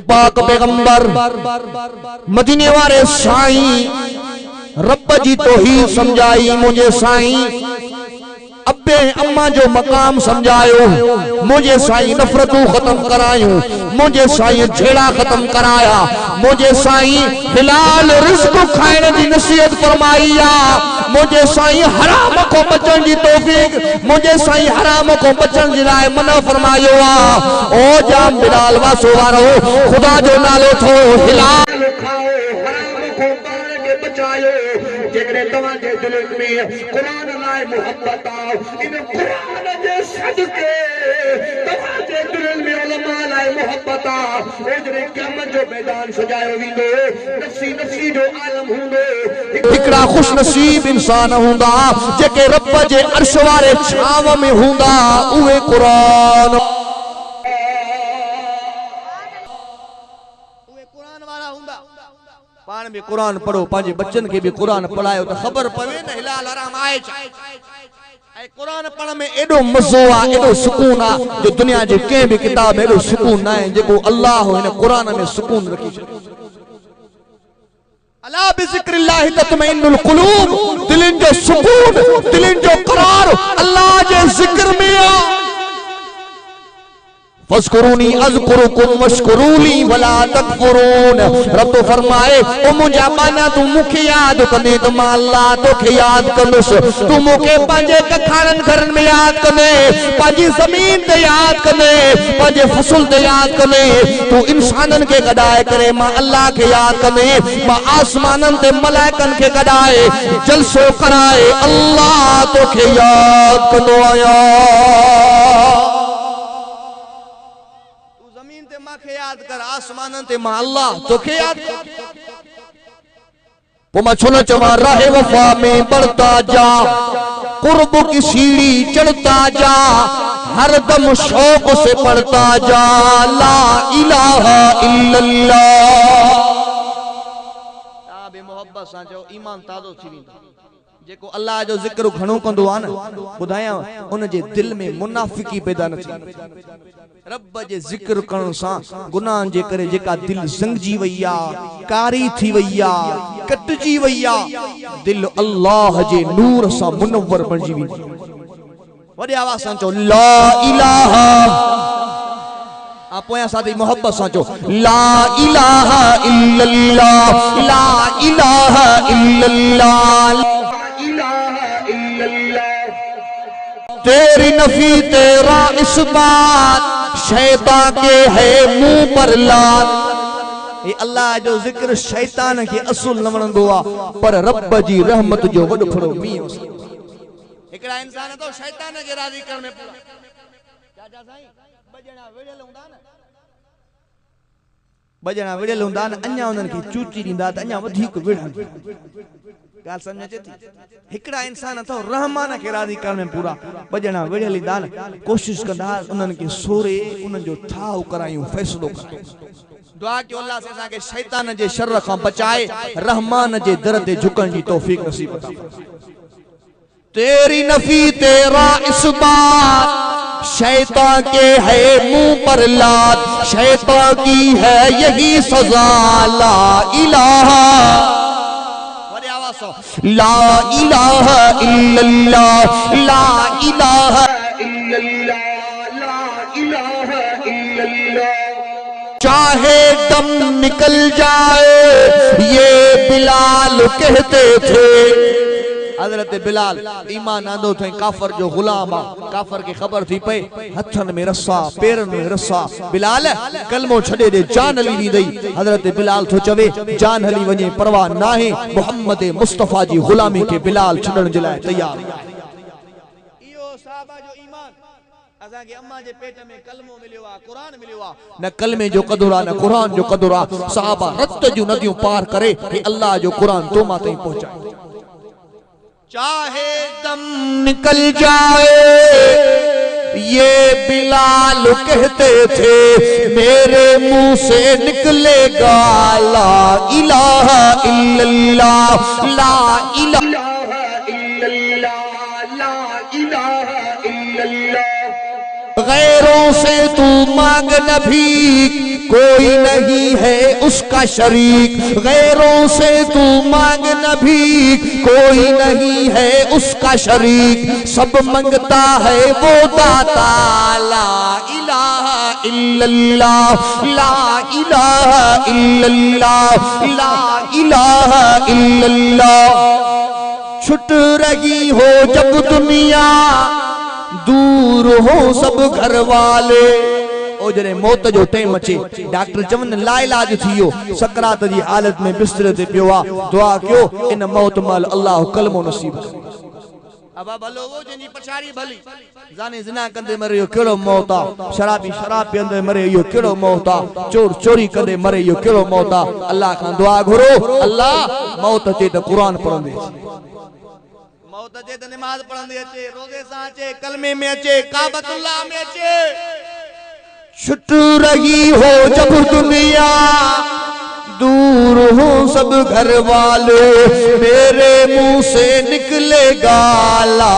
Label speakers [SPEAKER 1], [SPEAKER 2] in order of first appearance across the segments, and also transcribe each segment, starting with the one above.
[SPEAKER 1] पाक पैगंबर मदीने वाले साईं रब जी तौहीद समझाई मुझे साईं, अब्बे अम्मा जो मकाम समझायो मुझे साईं, नफरतू खत्म करायूं मुझे साईं, झेड़ा खत्म कराया मुझे साईं, हिलाल रिज़्क़ खाइण जी नसीहत फरमाई आ मुझे साईं, हराम को बचण जी तौफीक मुझे साईं, हराम को बचण जी लाइ मना फरमायो आ। ओ जाम बिलाल वासो वारो खुदा जो नालो थो हिलाल खाओ, हराम को पाण के बचायो। जेकरे तव्हांजे दिल में कुरान लाइ मोहब्बत आ, इन कुरान जे सदके तव्हांजे दिल में उलमा लाइ मोहब्बत आ, ओजरे क़यामत जो मैदान सजायो वेंदो, नफ़्सी नफ़्सी जो आलम हूंदो। हिकड़ा खुश नसीब इंसान हूंदा जेके रब जे अर्श वारे छाव में हूंदा, उहे कुरान पान में कुरान पढ़ो, पांजे बच्चन के भी कुरान पढ़ायो तो खबर पवे न हिलाल आराम आए ऐ कुरान पढ़ में एडो मजो आ, एडो सुकून आ जो दुनिया जे के भी किताब में एडो सुकून ना है जेको अल्लाह इन कुरान में सुकून रखी छे। अला बिज़िक्रिल्लाह तत्मइन्नुल कुलूब, दिलन जो सुकून, दिलन जो करार अल्लाह जे जिक्र में आ। फस्कुरूनी अज़कुरुकुम वश्कुरूली वला तकफुरून। रब फरमाए ओ मुझा बाना तू मुखे याद कंदे तो मां अल्लाह तोखे याद कंदुस, तू मुखे पंहिंजे कखाड़न घरन में याद कंदे, पंहिंजी ज़मीन ते याद कंदे, पंहिंजे फसल ते याद कंदे, तू इंसानन के गडाए करे मां अल्लाह के याद कंदे, मां आसमानन ते मलाइकन के गडाए जलसो कराए अल्लाह तोखे याद कंदो आया। के याद कर आसमानन ते मां अल्लाह तोखे याद कर। पुमा छुन चवा राहे वफा में बढ़ता जा, कुर्ब की सीढ़ी चढ़ता जा, हर दम शौक से पढ़ता जा ला इलाहा इल्लल्लाह। ताबे मोहब्बत सां जो ईमान ताज़ो थी वेंदो, जेको अल्लाह जो जिक्र घणो कंदो आ न बुधाया उन जे दिल में मुनाफिकी पैदा न थी। रब जे जिक्र करण सा गुनाह जे करे जेका दिल संगजी वईया, कारी थी वईया, कटजी वईया, दिल अल्लाह जे नूर सा मुनव्वर बणजी वेंदी। वडे आवाज सां चो ला इलाहा, आप साथी मोहब्बत सा चो ला इलाहा इल्लल्लाह, ला इलाहा इल्लल्लाह, तेरी नफी तेरा इस बात, शैतान के है मुंह पर लात। ये अल्लाह जो जिक्र शैतान के असुल न वणंदो आ, पर रब जी रहमत जो वड फड़ो मीओ। एकड़ा इंसान तो शैतान के राजी करण में पूरा चाचा साईं बजणा विड़ल हुंदा न, बजणा विड़ल हुंदा न, अन्या उनन के चूची दींदा त अन्या वधीक विड़न। गाल समझ अचे थी? हिकड़ा इंसान तो रहमान के राजी करण में पूरा बजणा विड़ल ईंदा न, कोशिश कंदा उनन के सोरे उनन जो थाव करायूं, फैसलो करायूं। दुआ के अल्लाह से असांखे शैतान जे शर खां बचाए, रहमान जे दर ते झुकण जी तौफीक नसीब अता फरमाए। तेरी नफी तेरा इस बात, शैतान के है मुंह पर लात, शैतान की है यही सजा ला इलाहा, ला इलाहा इल्लल्लाह, ला इलाहा इल्लल्लाह, ला इलाहा इल्लल्लाह। चाहे दम निकल जाए ये बिलाल कहते थे। हजरत बिलाल ईमान आंदो थे, काफर जो गुलाम आ, काफर की खबर थी पे हथन में रस्सा पेरन में रस्सा, बिलाल कलमो छड़े दे जान हली दी दई। हजरत बिलाल तो चवे जान हली वने परवाह नाहे, मोहम्मद मुस्तफा जी गुलामी के बिलाल छड़न जे लाइ तैयार। इयो साहबा जो ईमान असा के अम्मा जे पेट में कलमो मिलियो आ, कुरान मिलियो आ, न कलमे जो कदर आ न कुरान जो कदर आ। साहबा रत जो नदियों पार करे कि अल्लाह जो कुरान तो मा तई पहुंचाए। चाहे दम निकल जाए ये बिलाल कहते थे, मेरे मुंह से निकलेगा ला इलाहा इल्लल्लाह, ला इलाहा इल्लल्लाह, ला इलाहा इल्लल्लाह। गैरों से तू मांग न भीख, कोई नहीं है उसका शरीक, गैरों से तू मांग न भीख, कोई नहीं है उसका शरीक, सब मंगता है वो दाता। ला इलाहा इल्लल्लाह, ला इलाहा इल्लल्लाह, ला इलाहा इल्लल्लाह। छुट रही हो जब दुनिया, दूर हो सब घर वाले, ओ जरे मौत जो टाइम अचे, डॉक्टर चवन लाइलाज थियो, सकरात जी हालत में बिस्तर ते पियो आ, दुआ कयो इन मौत माल अल्लाह कलमो नसीब करे। अब भलो वो जंजी पछाड़ी भली, जाने जिना कंदे मरे यो केड़ो मौत आ, शराबी शराब पींदे मरे यो केड़ो मौत आ, चोर चोरी कंदे मरे यो केड़ो मौत आ। अल्लाह खां दुआ घुरो, अल्लाह मौत अचे त कुरान पढ़ंदे, मौत अचे त नमाज पढ़ंदे अचे, रोजे सां अचे, कलमे में अचे, काबतुल्लाह में अचे। छुट रही हो जब दुनिया, दूर हो सब घर वाले, मेरे मुंह से निकलेगा ला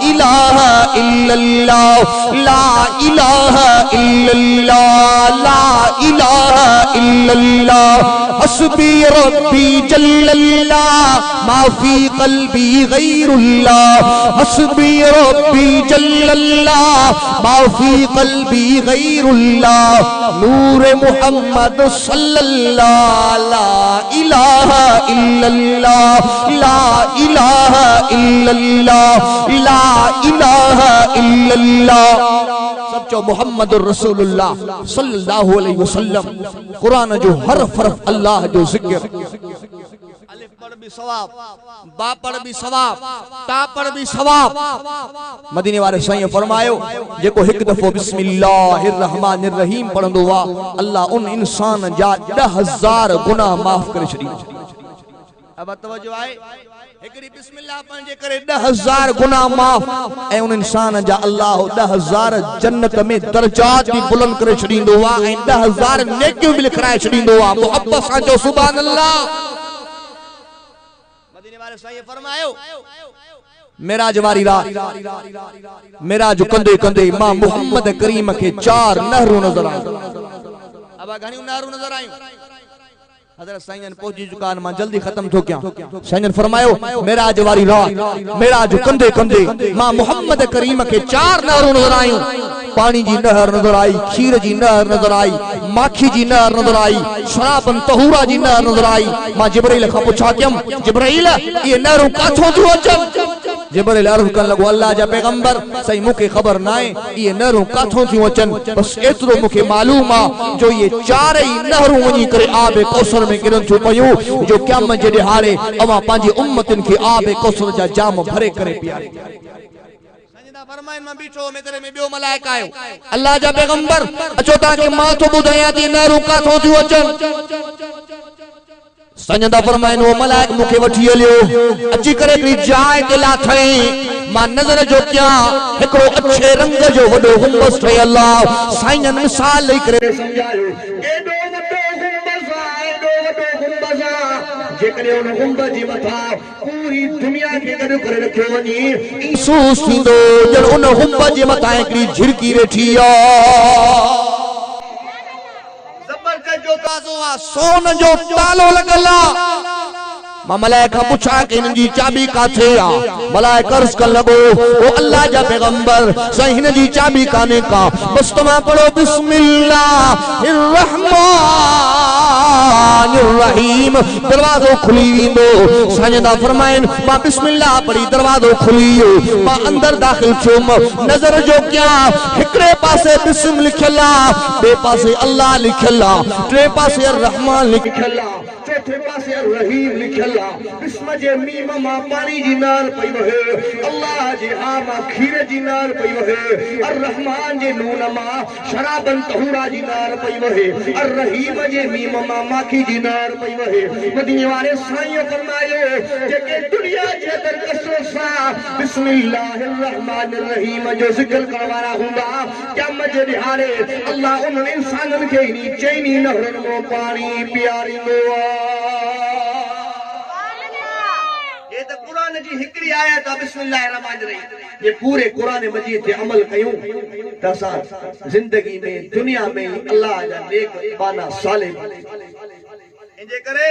[SPEAKER 1] इलाहा इल्लल्लाह, ला इलाहा इल्लल्लाह, ला इलाहा इल्लल्लाह। हस्बी रब्बी जल्लल्लाह, माफी कल्बी गैरुल्लाह, हस्बी रब्बी जल्लल्लाह, माफी कल्बी गैरुल्लाह। नूर मोहम्मद सल्लल्लाह, ला इलाहा इल्लल्लाह, ला इलाहा इल्लल्लाह, ला इलाहा इल्लल्लाह। सब चो मोहम्मद रसूलुल्लाह सल्लल्लाहु अलैहि वसल्लम। कुरान जो हर हरफ अल्लाह जो जिक्र, अलिफ पढ़ भी सवाब, बा पढ़ भी सवाब, ता पढ़ भी सवाब। मदीने वाले साईं फरमायो जेको एक दफो बिस्मिल्लाहिर रहमानिर रहीम पढ़ंदो वा, अल्लाह उन इंसान जा 10,000 गुनाह माफ करे छड़ी। अब तवज्जो आए, एकड़ी बिस्मिल्लाह पढ़ जे करे 10,000 गुनाह माफ, ए उन इंसान जा अल्लाह 10,000 जन्नत में दर्जात भी बुलंद करे छड़ींदो वा, ए 10,000 नेकियूं भी लिखराए छड़ींदो वा। मोहब्बत सां जो सुभान अल्लाह। मदीने वाले साईं फरमायो मेराज वारी रात, मेराज कंदे कंदे मां मोहम्मद करीम के 4 नहरूं नजर आयूं। अब घणियूं नहरूं नजर आयूं, हज़रत साईं पहुंची चुका, मां जल्दी खत्म थो क्या। साईं फरमायो मेराज वारी रात, मेराज कंदे कंदे मां मोहम्मद करीम के 4 नहरूं नजर आयूं। पानी जी नहर नजर आई, खीर जी नहर नजर आई, माखी जी नहर नजर आई, शराबन तहूरा जी नहर नजर आई। मां जिब्राइल खां पुछा कयम, जिब्राइल ये नहरूं काथों थियूं अचनि? जिब्राइल अर्ज़ करण लगो, अल्लाह जा पैगंबर सही मुखे खबर ना है ये नहरूं काथों थियूं अचनि, बस एतिरो मुखे मालूम आ जो ये 4 ई नहरूं वञी करे आबे कौसर में किरन थियूं पयूं, जो क़यामत जे ॾिहाड़े अवां पंहिंजी उम्मतन खे आबे कौसर जा जाम भरे करे पियारे। फरमाइन मां बीठो में तेरे में बियो मलाइका आयो, अल्लाह जा पैगंबर अचो ताके मां तो बुधाया थी नहरूं काथों थियूं अचनि। संजदा फरमाइन वो मलाइक मुखे वठी हलियो, अची करे हिकड़ी जाइ ते लाथई। मां नज़र जो क्या हिकड़ो अच्छे रंग जो वडो गुंबद ठहियल आ। साईं मिसाल लई करे समझायो, एडो वडो गुंबद आ, एडो वडो गुंबद आ, जेकरे उन गुंबद जी मथा पूरी दुनिया के गॾु करे रखियो वञी, महसूस थींदो ॼण उन गुंबद जे मथा हिकड़ी झिरकी वेठी आ। जो ताज़ो आ, सोन जो तालो लगल आ। मां मलाइका पुछा कि इन जी चाबी काथे आ? मलाइका अर्ज़ करण लगो, ओ अल्लाह जा पैगंबर साईं हिन जी चाबी काने का, बस तव्हां पढ़ो बिस्मिल्लाहिर रहमानिर रहीम, दरवाजो खुली वेंदो। साईं दा फरमाइन मां बिस्मिल्लाह पढ़ी दरवाजो खुली वियो, मां अंदर दाखिल थियुम। नज़र जो क्या हिकड़े पासे बिस्म लिखियल आ, ॿिए पासे अल्लाह लिखियल आ, टे पासे रहमान लिखियल आ, चौथे पासे रहीम लिखियल आ। बिस्म जे मीम मां पानी जी नाल पई वहे, अल्लाह जे हा मां खीर जी नाल पई वहे, अर रहमान जे नून मां शराबन तहूरा जी नाल पई वहे, अर रहीम जे मीम मां माखी जी नाल पई वहे। मदीने वाले साईं फरमायो जेके दुनिया जे अंदर कसरत सां बिस्मिल्लाहिर रहमानिर रहीम जो जिक्र करण वारा हूंदा, क़यामत जे ॾिहाड़े अल्लाह उन इंसानन खे इन चइनी नहरनि मां पानी पियारींदो आ। ये तो कुरान
[SPEAKER 2] कुरान जी हिकड़ी आयत आहे बिस्मिल्लाहिर्रहमानिर्रहीम। ये पूरे कुरान मजीद ते अमल कयूं त असां जिंदगी में दुनिया में अल्लाह जा नेक बाना साले इनजे करे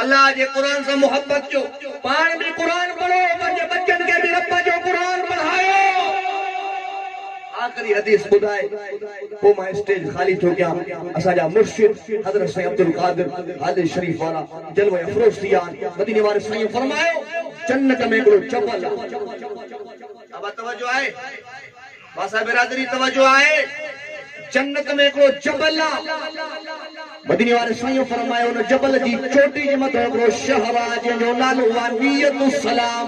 [SPEAKER 2] अल्लाह जे कुरान से मोहब्बत जो पाण भी कुरान पढ़ो, पंहिंजे बच्चन के भी रब जो कुरान पढ़ायो। आखिरी हदीस बुधाए पोइ मां स्टेज खाली थो कयां। असांजा मुर्शिद हज़रत साईं अब्दुल कादिर हादिर शरीफ वाला जलवे अफरोज़ थी विया आहिनि। मदीने वारे साईं फरमायो जन्नत में हिकिड़ो जबल आहे। अब तवज्जो आहे बासा बिरादरी, तवज्जो आहे। जन्नत में हिकिड़ो जबल आहे। मदीने वारे साईं फरमायो उन जबल जी चोटी जे मथां हिकिड़ो शहर आहे जंहिंजो नालो आहे नियतुस्सलाम।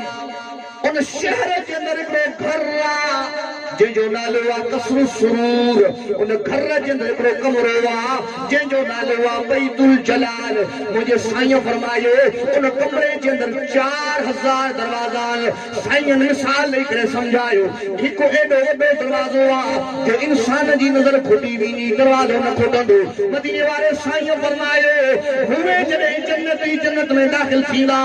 [SPEAKER 2] उन शहर के अंदर हिकिड़ो घर आहे जंहिंजो नालो आहे कसरुस सुरूर। उन घर जे अंदर हिकिड़ो कमरो आहे जंहिंजो नालो आहे बैतुल जलाल। मुंहिंजे साईं फरमायो उन कमरे जे अंदर 4000 दरवाजा आहिनि। साईं मिसाल ॾेई करे सम्झायो हिकु एॾो वॾो दरवाज़ो आहे जो इंसान जी नज़र खुटी वेंदी, दरवाज़ो न खुटंदो। मदीने वारे साईं फरमायो हुए जॾहिं जन्नत में दाख़िल थींदा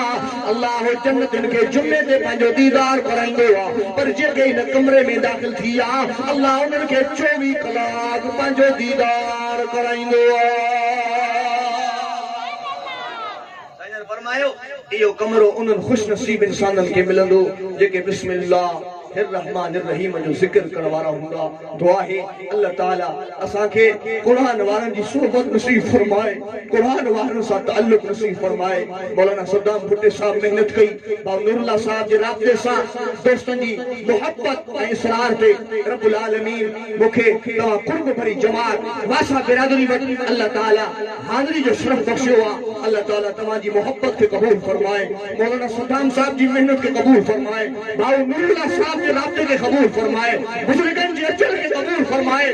[SPEAKER 2] अल्लाह जन्नतिन खे जुमे ते पंहिंजो दीदार कराईंदो आहे। पर जेके हिन कमरे में दाख़िल थी विया अल्लाह उन्हनि खे 24 कलाक पंहिंजो दीदार कराईंदो आहे। फरमायो इहो कमरो उन्हनि ख़ुशनसीब इंसाननि खे मिलंदो जेके बिस्मिल्लाह रहमानिर्रहीम जो ज़िक्र करण वारा हूंदा। दुआ है अल्लाह ताला असांखे कुरान वारनि जी सोहबत नसीब फरमाए, कुरान वारनि सां ताल्लुक़ नसीब फरमाए। मौलाना सद्दाम भुट्टे साहब मेहनत कई, बाबा नूरुल्लाह साहब जे राब्ते सां दोस्तनि जी मोहब्बत ऐं इसरार ते रब्बुल आलमीन मूंखे तव्हां कुर्ब भरी जमात वासा बिरादरी वटि अल्लाह ताला हाज़िरी जो शरफ़ बख़्शियो आहे। अल्लाह ताला तव्हां जी मोहब्बत खे क़बूल फरमाए, मौलाना सद्दाम साहब जी मेहनत खे क़बूल फरमाए, बाबा नूरुल्लाह साहब राब्ते के कबूल फरमाए, बुजुर्गन के अजर के कबूल फरमाए,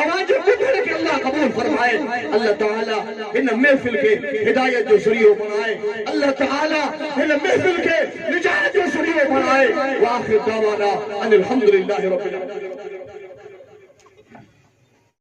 [SPEAKER 2] आवाज बुजुर्ग के अल्लाह कबूल फरमाए। अल्लाह ताला इन महफिल के हिदायत जो ज़रियो बनाए, अल्लाह ताला इन महफिल के निजात जो ज़रियो बनाए। व आखिर दावाना अनिल हम्दुलिल्लाहि रब्बिल आलमीन।